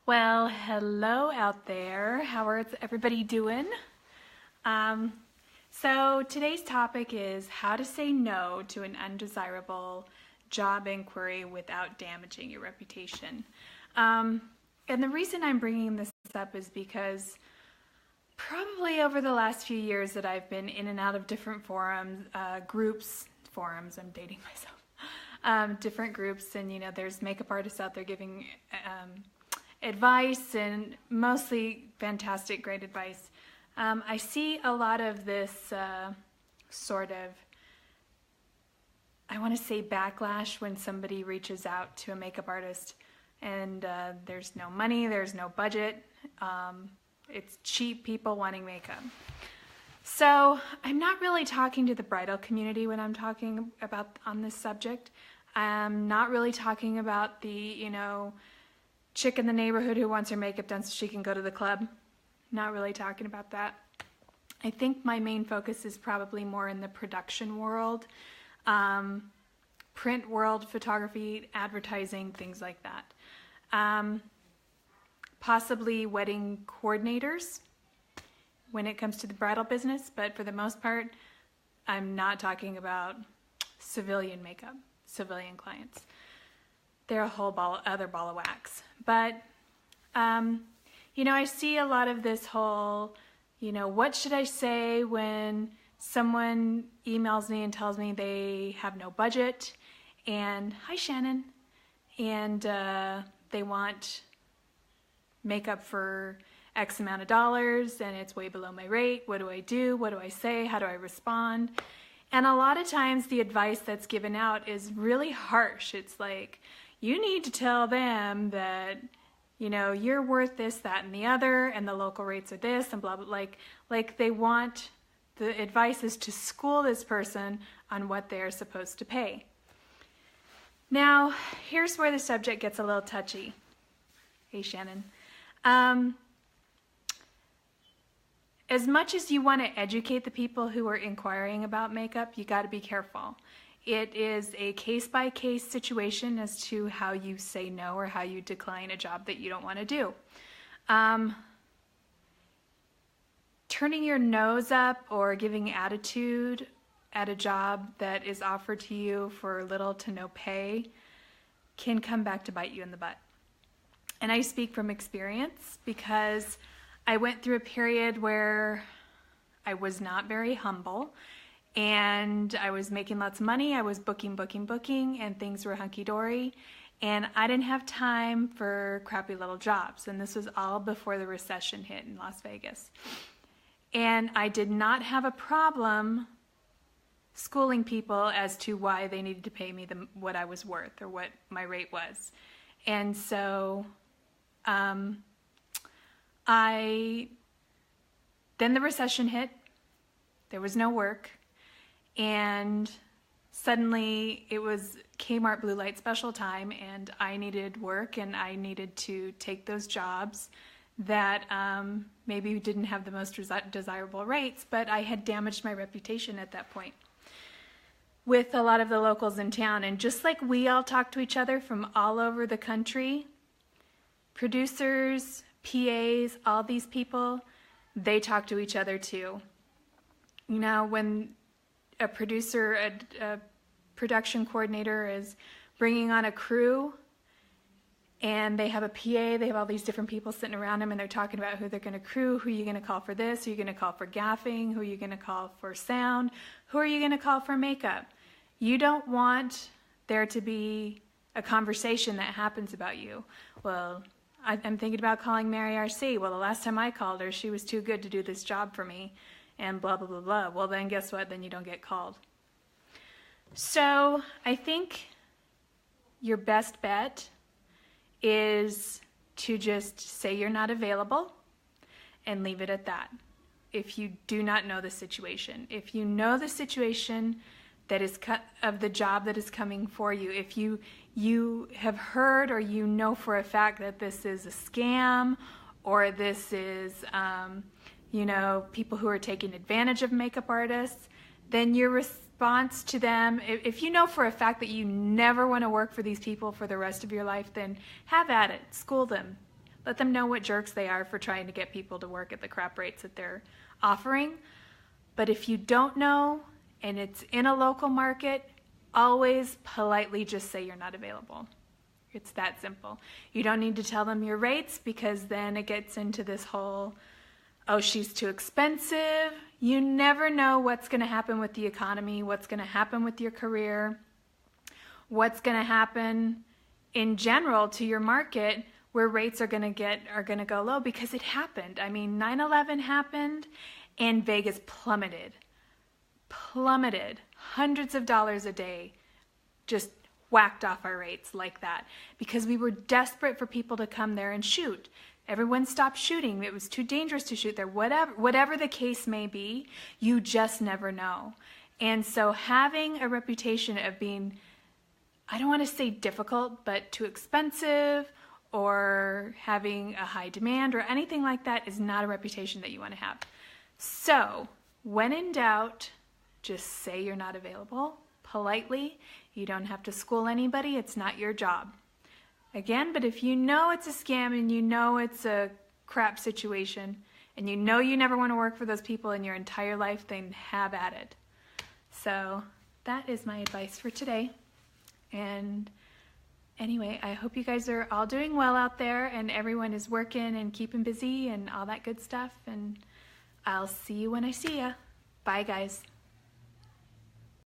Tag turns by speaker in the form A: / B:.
A: Well, hello out there. How is everybody doing? So today's topic is how to say no to an undesirable job inquiry without damaging your reputation. And the reason I'm bringing this up is because probably over the last few years that I've been in and out of different forums, I'm dating myself, different groups, and there's makeup artists out there giving advice, and mostly fantastic, great advice. I see a lot of this sort of, I want to say, backlash when somebody reaches out to a makeup artist and there's no money, there's no budget, it's cheap people wanting makeup. So I'm not really talking to the bridal community when I'm talking about on this subject. I'm not really talking about the, chick in the neighborhood who wants her makeup done so she can go to the club. Not really talking about that. I think my main focus is probably more in the production world, print world, photography, advertising, things like that. Possibly wedding coordinators when it comes to the bridal business, but for the most part, I'm not talking about civilian makeup, civilian clients. They're a whole other ball of wax. But, I see a lot of this whole, what should I say when someone emails me and tells me they have no budget and, hi Shannon, and they want makeup for X amount of dollars and it's way below my rate. What do I do? What do I say? How do I respond? And a lot of times the advice that's given out is really harsh. It's like, you need to tell them that, you're worth this, that, and the other, and the local rates are this, and blah, blah, like they want, the advice is to school this person on what they're supposed to pay. Now, here's where the subject gets a little touchy. Hey, Shannon. As much as you want to educate the people who are inquiring about makeup, you got to be careful. It is a case-by-case situation as to how you say no or how you decline a job that you don't want to do. Turning your nose up or giving attitude at a job that is offered to you for little to no pay can come back to bite you in the butt. And I speak from experience because I went through a period where I was not very humble. And I was making lots of money, I was booking, and things were hunky-dory. And I didn't have time for crappy little jobs. And this was all before the recession hit in Las Vegas. And I did not have a problem schooling people as to why they needed to pay me what I was worth or what my rate was. And so then the recession hit, there was no work. And suddenly it was Kmart Blue Light Special time and I needed work and I needed to take those jobs that maybe didn't have the most desirable rates, but I had damaged my reputation at that point with a lot of the locals in town. And just like we all talk to each other from all over the country, producers, PAs, all these people, they talk to each other too. When a producer, a production coordinator is bringing on a crew and they have a PA, they have all these different people sitting around them and they're talking about who they're going to crew, who are you going to call for this, who are you going to call for gaffing, who are you going to call for sound, who are you going to call for makeup. You don't want there to be a conversation that happens about you. Well, I'm thinking about calling Mary RC. Well, the last time I called her, she was too good to do this job for me. And blah, blah, blah, blah. Well, then guess what? Then you don't get called. So I think your best bet is to just say you're not available and leave it at that. If you do not know the situation. If you know the situation that is of the job that is coming for you, if you have heard or you know for a fact that this is a scam or this is people who are taking advantage of makeup artists, then your response to them, if you know for a fact that you never want to work for these people for the rest of your life, then have at it, school them, Let them know what jerks they are for trying to get people to work at the crap rates that they're offering. But if you don't know and it's in a local market, always politely just say you're not available. It's that simple. You don't need to tell them your rates, because then it gets into this whole, oh, she's too expensive. You never know what's going to happen with the economy, what's going to happen with your career, what's going to happen in general to your market, where rates are going to go low, because it happened. I mean, 9/11 happened and Vegas plummeted. Hundreds of dollars a day, just whacked off our rates like that, because we were desperate for people to come there and shoot. Everyone stopped shooting. It was too dangerous to shoot there. Whatever the case may be, you just never know. And so having a reputation of being, I don't want to say difficult, but too expensive, or having a high demand or anything like that, is not a reputation that you want to have. So when in doubt, just say you're not available politely. You don't have to school anybody. It's not your job. Again, but if you know it's a scam and you know it's a crap situation and you know you never want to work for those people in your entire life, then have at it. So that is my advice for today. And anyway, I hope you guys are all doing well out there and everyone is working and keeping busy and all that good stuff. And I'll see you when I see ya. Bye, guys.